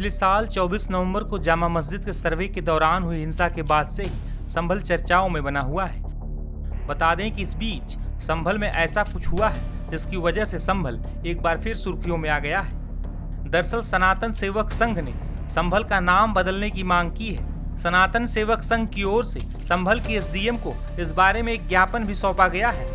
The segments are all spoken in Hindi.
पिछले साल 24 नवंबर को जामा मस्जिद के सर्वे के दौरान हुई हिंसा के बाद से ही संभल चर्चाओं में बना हुआ है। बता दें कि इस बीच संभल में ऐसा कुछ हुआ है जिसकी वजह से संभल एक बार फिर सुर्खियों में आ गया है। दरअसल सनातन सेवक संघ ने संभल का नाम बदलने की मांग की है। सनातन सेवक संघ की ओर से संभल के एसडीएम को इस बारे में एक ज्ञापन भी सौंपा गया है।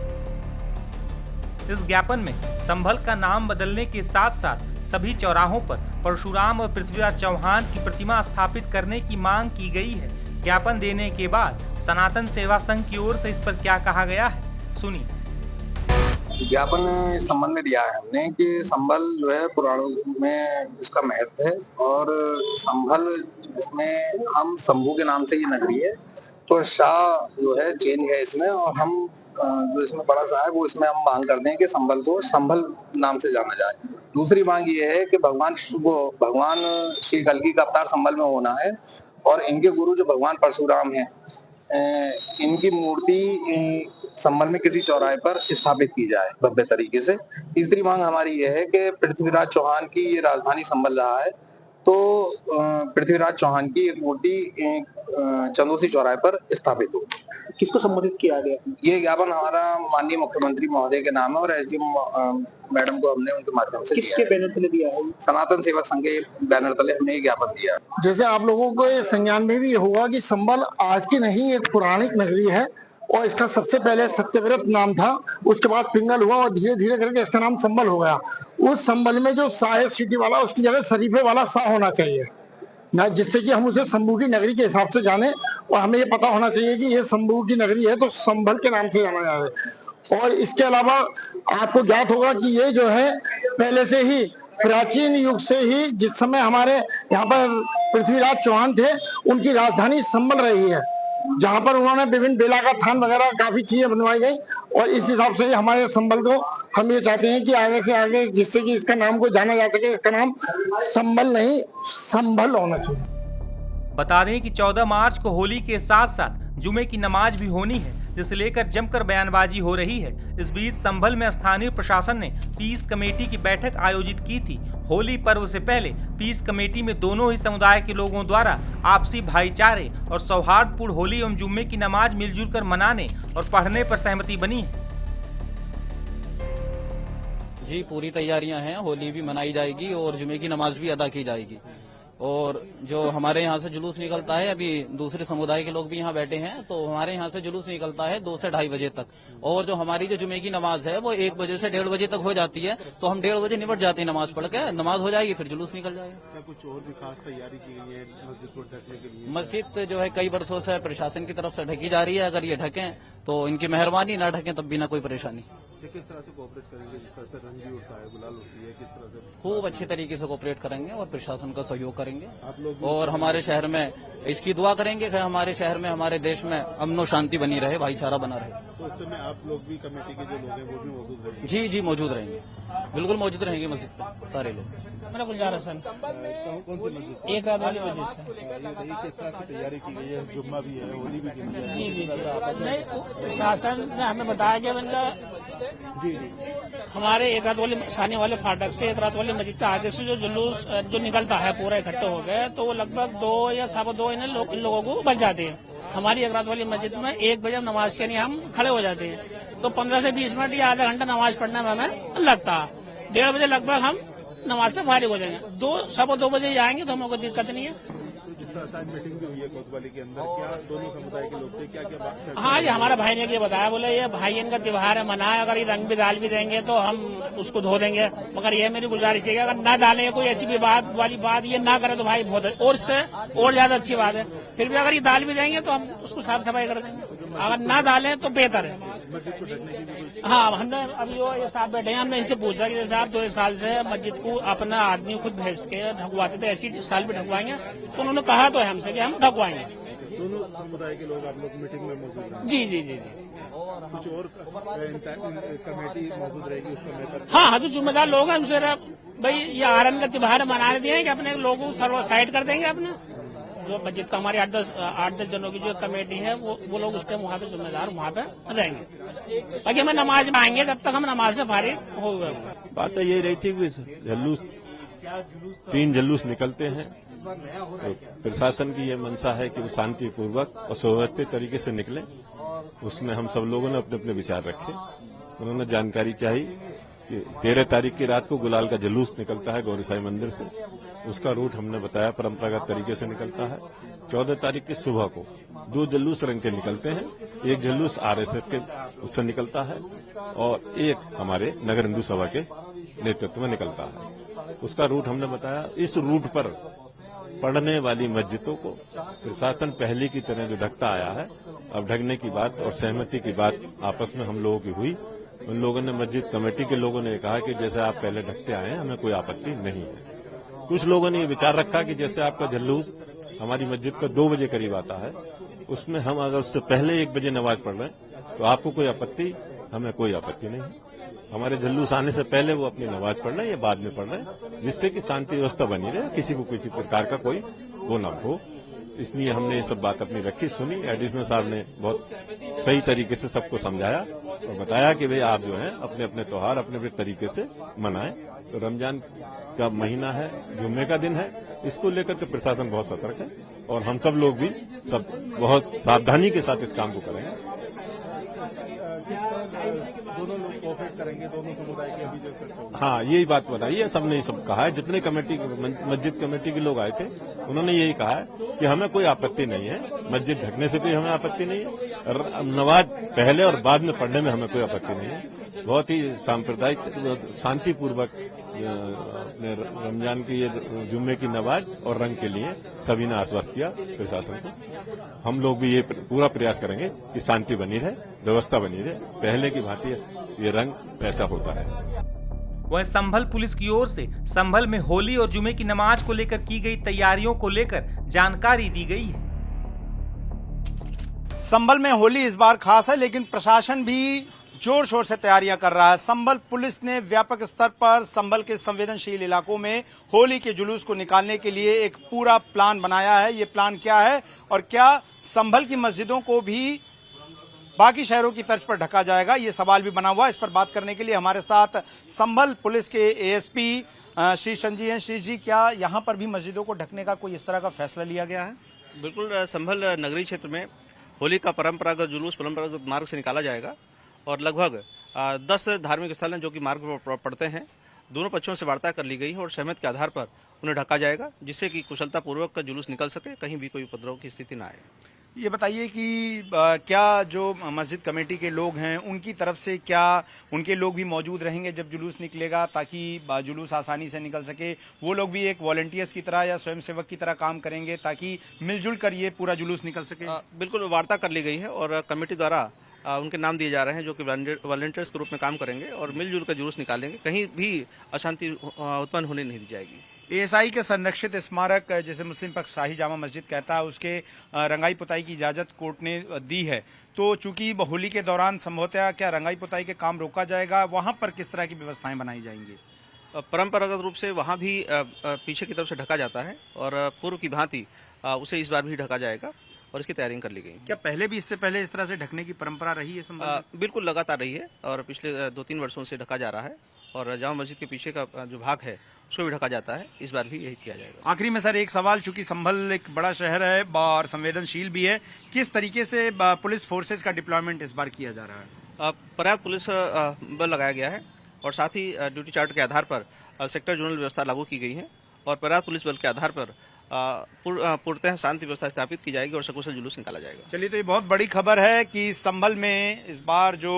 इस ज्ञापन में संभल का नाम बदलने के साथ साथ सभी चौराहों पर परशुराम और पृथ्वीराज चौहान की प्रतिमा स्थापित करने की मांग की गई है। ज्ञापन देने के बाद सनातन सेवा संघ की ओर से इस पर क्या कहा गया है, सुनिए। ज्ञापन इस संबंध में दिया है हमने कि संभल जो है पुराणों में इसका महत्व है और संभल इसमें हम शंभू के नाम से ये नगरी है, तो शाह जो है चेंज है इसमें, और हम जो इसमें बड़ा शाह है वो इसमें हम मांग करते हैं कि संभल को संभल नाम से जाना जाए। दूसरी मांग ये है कि भगवान श्री कल्कि का अवतार संभल में होना है और इनके गुरु जो भगवान परशुराम हैं, इनकी मूर्ति संभल में किसी चौराहे पर स्थापित की जाए भव्य तरीके से। तीसरी मांग हमारी यह है कि पृथ्वीराज चौहान की ये राजधानी संभल रहा है, तो पृथ्वीराज चौहान की एक मूर्ति चंदोसी चौराहे पर स्थापित हो। किसको संबोधित किया गया? ये ज्ञापन हमारा माननीय मुख्यमंत्री महोदय के नाम है और एसडीएम मैडम को हमने उनके माध्यम से किसके बैनर तले दिया है? सनातन सेवक संघ के बैनर तले हमने ये ज्ञापन दिया। जैसे आप लोगों को ये संज्ञान में भी होगा कि संभल आज की नहीं, एक पौराणिक नगरी है और इसका सबसे पहले सत्यव्रत नाम था, उसके बाद पिंगल हुआ और धीरे धीरे करके इसका नाम संभल हो गया। उस संभल में जो शाह सिटी वाला, उसकी जगह शरीफे वाला शाह होना चाहिए ना, जिससे कि हम उसे शंभू की नगरी के हिसाब से जाने और हमें ये पता होना चाहिए कि ये शंभू की नगरी है तो संभल के नाम से जाना जाए। और इसके अलावा आपको ज्ञात होगा कि ये जो है पहले से ही प्राचीन युग से ही, जिस समय हमारे यहाँ पर पृथ्वीराज चौहान थे, उनकी राजधानी संभल रही है, जहाँ पर उन्होंने विभिन्न बेला का थान वगैरह काफी चीजें बनवाई गई। और इस हिसाब से हमारे संभल को हम ये चाहते हैं कि आगे से आगे जिससे कि इसका नाम को जाना जा सके, इसका नाम संभल नहीं संभल होना चाहिए। बता दें कि 14 मार्च को होली के साथ साथ जुमे की नमाज भी होनी है, जिसे लेकर जमकर बयानबाजी हो रही है। इस बीच संभल में स्थानीय प्रशासन ने पीस कमेटी की बैठक आयोजित की थी। होली पर्व से पहले पीस कमेटी में दोनों ही समुदाय के लोगों द्वारा आपसी भाईचारे और सौहार्दपूर्ण होली एवं जुम्मे की नमाज मिलजुल कर मनाने और पढ़ने पर सहमति बनी है। जी, पूरी तैयारियां हैं, होली भी मनाई जाएगी और जुमे की नमाज भी अदा की जाएगी। और जो हमारे यहाँ से जुलूस निकलता है, अभी दूसरे समुदाय के लोग भी यहाँ बैठे हैं, तो हमारे यहाँ से जुलूस निकलता है 2 से 2:30 बजे तक। और जो हमारी जो जुमे की नमाज है वो 1 बजे से 1:30 बजे तक हो जाती है, तो हम 1:30 बजे निपट जाते हैं नमाज पढ़ के, नमाज हो जाएगी फिर जुलूस निकल जाएगा। क्या कुछ और भी खास तैयारी की गई है मस्जिद को ढकने के लिए? मस्जिद जो है कई वर्षों से प्रशासन की तरफ से ढकी जा रही है, अगर ये ढकें तो इनकी मेहरबानी, ना ढकें तब भी ना कोई परेशानी। किस तरह से कोऑपरेट करेंगे? जिस तरह से रंग भी उठता है, गुलाल होती है, किस तरह से? खूब अच्छे तरीके से कोऑपरेट करेंगे और प्रशासन का सहयोग करेंगे। आप लोग और हमारे शहर में इसकी दुआ करेंगे कि हमारे शहर में, हमारे देश में अमन और शांति बनी रहे, भाईचारा बना रहे। तो उस समय आप लोग भी, कमेटी के जो लोग हैं वो भी मौजूद रहेंगे? जी जी, मौजूद रहेंगे, बिल्कुल मौजूद रहेंगे मस्जिद पे सारे लोग। मेरा गुलजार हसन, कौन सी मस्जिद से? एक रात वाली मस्जिद से। किस तरह से तैयारी की गई है? जुम्मा भी है, होली भी गिनी है। जी जी, नहीं, प्रशासन ने हमें बताया कि जी हमारे एक रात वाली सानी वाले फाटक से एक रात वाली मस्जिद के आगे से जो जुलूस जो निकलता है पूरा इकट्ठे हो गए, तो वो लगभग 2 या 2:15 इन लोगों को बच जाते हैं। हमारी एक रात वाली मस्जिद में 1 बजे नमाज के लिए हम खड़े हो जाते हैं, तो 15 से 20 मिनट या आधा घंटा नमाज पढ़ने में हमें लगता है। 1:30 बजे लगभग हम नमाज से फारिग हो जाएंगे। 2 बजे जाएंगे तो हमें कोई दिक्कत नहीं है। जिस तरह मीटिंग भी हुई है कोतवाली के अंदर, क्या दोनों समुदाय के लोग थे, क्या क्या बात? हाँ, ये हमारा भाई ने ये बताया, बोले ये भाईयन का त्योहार है, मनाए, अगर ये रंग भी डाल भी देंगे तो हम उसको धो देंगे, मगर ये मेरी गुजारिश है कि अगर ना डालेंगे, कोई ऐसी विवाद वाली बात ये ना करे तो भाई बहुत और इससे और ज्यादा अच्छी बात है। फिर भी अगर ये डाल भी देंगे तो हम उसको साफ सफाई कर देंगे, अगर ना डालें तो बेहतर है। हाँ, हमने अभी ये साहब बैठे हैं, हमने इनसे पूछा कि जैसे आप 2 साल से मस्जिद को अपना आदमी खुद भेज के ढकवाते थे, ऐसी साल भी ढकवाएंगे, तो उन्होंने कहा तो है हमसे कि हम ढकवाएंगे। दोनों समुदाय के लोग आप लोग मीटिंग में मौजूद हैं? जी जी जी जी। कुछ और कमेटी मौजूद रहेगी उस समय पर? हाँ, जो जिम्मेदार लोग हैं उनसे भाई ये आरन का त्योहार मनाने दिए कि अपने लोगों को साइड कर देंगे। अपना जो मस्जिद का हमारी 8-10 जनों की जो कमेटी है वो लोग उसके वहाँ पे जिम्मेदार वहाँ पे रहेंगे, बाकी हमें नमाज में आएंगे, जब तक हम नमाज से फारिग हो गए। बात तो ये रही थी कि जुलूस 3 जुलूस निकलते हैं। तो प्रशासन की यह मंशा है कि वो शांतिपूर्वक और सुव्यवस्थित तरीके से निकले। उसमें हम सब लोगों ने अपने अपने विचार रखे। उन्होंने जानकारी चाहिए कि 13 तारीख की रात को गुलाल का जुलूस निकलता है गौरी साई मंदिर से। उसका रूट हमने बताया परंपरागत तरीके से निकलता है। 14 तारीख की सुबह को 2 जुलूस रंग के निकलते हैं। एक जुलूस आरएसएस के उससे निकलता है और एक हमारे नगर हिंदू सभा के नेतृत्व में निकलता है। उसका रूट हमने बताया। इस रूट पर पढ़ने वाली मस्जिदों को प्रशासन पहले की तरह जो ढकता आया है, अब ढकने की बात और सहमति की बात आपस में हम लोगों की हुई। उन लोगों ने, मस्जिद कमेटी के लोगों ने कहा कि जैसे आप पहले ढकते आए हैं, हमें कोई आपत्ति नहीं है। कुछ लोगों ने ये विचार रखा कि जैसे आपका जुलूस हमारी मस्जिद पर 2 बजे करीब आता है, उसमें हम अगर उससे पहले 1 बजे नमाज पढ़ रहे हैं तो आपको कोई आपत्ति, हमें कोई आपत्ति नहीं है। हमारे जुलूस आने से पहले वो अपनी नमाज पढ़ रहे हैं या बाद में पढ़ रहे हैं, जिससे कि शांति व्यवस्था बनी रहे, किसी को किसी प्रकार का कोई वो न हो। इसलिए हमने ये सब बात अपनी रखी, सुनी। एडिशनल साहब ने बहुत सही तरीके से सबको समझाया और बताया कि भाई आप जो है अपने अपने त्योहार अपने अपने तरीके से मनाएं। तो रमजान का महीना है, जुम्मे का दिन है, इसको लेकर के प्रशासन बहुत सतर्क है और हम सब लोग भी सब बहुत सावधानी के साथ इस काम को करेंगे। दोनों लोग कोऑपरेट करेंगे, दोनों समुदाय के अभी जो चर्चा। हाँ, यही बात बताई है, सबने सब कहा है। जितने कमेटी मस्जिद कमेटी के लोग आए थे, उन्होंने यही कहा है कि हमें कोई आपत्ति नहीं है, मस्जिद ढकने से कोई हमें आपत्ति नहीं है, नमाज पहले और बाद में पढ़ने में हमें कोई आपत्ति नहीं है। बहुत ही सांप्रदायिक शांतिपूर्वक अपने रमजान की ये जुम्मे की नमाज और रंग के लिए सभी ने आश्वस्त किया प्रशासन को। हम लोग भी ये पूरा प्रयास करेंगे कि शांति बनी रहे, व्यवस्था बनी रहे, पहले की भांति ये रंग ऐसा होता है। वह संभल पुलिस की ओर से संभल में होली और जुमे की नमाज को लेकर की गई तैयारियों को लेकर जानकारी दी गई है। संभल में होली इस बार खास है, लेकिन प्रशासन भी जोर शोर से तैयारियां कर रहा है। संभल पुलिस ने व्यापक स्तर पर संभल के संवेदनशील इलाकों में होली के जुलूस को निकालने के लिए एक पूरा प्लान बनाया है। ये प्लान क्या है और क्या संभल की मस्जिदों को भी बाकी शहरों की तर्ज पर ढका जाएगा, ये सवाल भी बना हुआ है। इस पर बात करने के लिए हमारे साथ संभल पुलिस के एएसपी श्री संजी हैं। श्री जी, क्या यहाँ पर भी मस्जिदों को ढकने का कोई इस तरह का फैसला लिया गया है? बिल्कुल, संभल नगरीय क्षेत्र में होली का परंपरागत जुलूस परंपरागत मार्ग से निकाला जाएगा और लगभग 10 धार्मिक स्थल हैं जो कि मार्ग पर पड़ते हैं। दोनों पक्षों से वार्ता कर ली गई है और सहमति के आधार पर उन्हें ढका जाएगा, जिससे कि कुशलतापूर्वक का जुलूस निकल सके, कहीं भी कोई उपद्रव की स्थिति न आए। ये बताइए कि क्या जो मस्जिद कमेटी के लोग हैं उनकी तरफ से क्या उनके लोग भी मौजूद रहेंगे जब जुलूस निकलेगा, ताकि जुलूस आसानी से निकल सके? वो लोग भी एक वॉलंटियर्स की तरह या स्वयंसेवक की तरह काम करेंगे ताकि मिलजुल कर ये पूरा जुलूस निकल सके? बिल्कुल, वार्ता कर ली गई है और कमेटी द्वारा उनके नाम दिए जा रहे हैं जो कि वॉलंटियर्स के रूप में काम करेंगे और मिलजुल कर जुलूस निकालेंगे। कहीं भी अशांति उत्पन्न होने नहीं दी जाएगी। एएसआई के संरक्षित स्मारक, जैसे मुस्लिम पक्ष शाही जामा मस्जिद कहता है, उसके रंगाई पुताई की इजाजत कोर्ट ने दी है। तो चूंकि होली के दौरान संभवतः क्या रंगाई पुताई के काम रोका जाएगा, वहां पर किस तरह की व्यवस्थाएं बनाई जाएंगी? परंपरागत रूप से वहां भी पीछे की तरफ से ढका जाता है और पूर्व की भांति उसे इस बार भी ढका जाएगा और इसकी तैयारी कर ली गई। क्या पहले भी इससे पहले इस तरह से ढकने की परंपरा रही है? बिल्कुल, लगातार रही है और पिछले 2-3 वर्षों से ढका जा रहा है और जामा मस्जिद के पीछे का जो भाग है उसको भी ढका जाता है। इस बार भी यही किया जाएगा। आखिरी में सर एक सवाल, चूंकि संभल एक बड़ा शहर है और संवेदनशील भी है, किस तरीके से पुलिस फोर्सेस का डिप्लॉयमेंट इस बार किया जा रहा है? पर्याप्त पुलिस बल लगाया गया है और साथ ही ड्यूटी चार्ट के आधार पर सेक्टर जोनल व्यवस्था लागू की गई है और पर्याप्त पुलिस बल के आधार पर पूर्णतः शांति व्यवस्था स्थापित की जाएगी और सकुशल जुलूस निकाला जाएगा। चलिए, तो ये बहुत बड़ी खबर है कि संभल में इस बार जो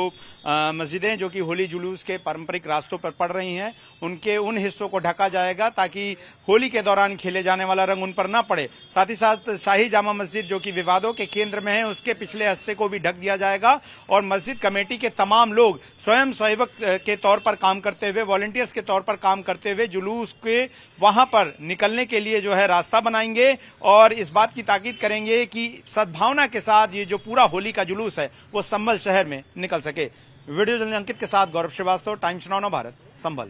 मस्जिदें जो कि होली जुलूस के पारंपरिक रास्तों पर पड़ रही हैं, उनके उन हिस्सों को ढका जाएगा ताकि होली के दौरान खेले जाने वाला रंग उन पर न पड़े। साथ ही साथ शाही जामा मस्जिद जो कि विवादों के केंद्र में है, उसके पिछले हिस्से को भी ढक दिया जाएगा और मस्जिद कमेटी के तमाम लोग स्वयं सेवक के तौर पर काम करते हुए, वॉलंटियर्स के तौर पर काम करते हुए जुलूस के वहां पर निकलने के लिए जो है रास्ता बनाएंगे और इस बात की ताकीद करेंगे कि सद्भावना के साथ ये जो पूरा होली का जुलूस है वो संभल शहर में निकल सके। वीडियो जर्नलिस्ट अंकित के साथ गौरव श्रीवास्तव, टाइम्स नाउ भारत, संभल।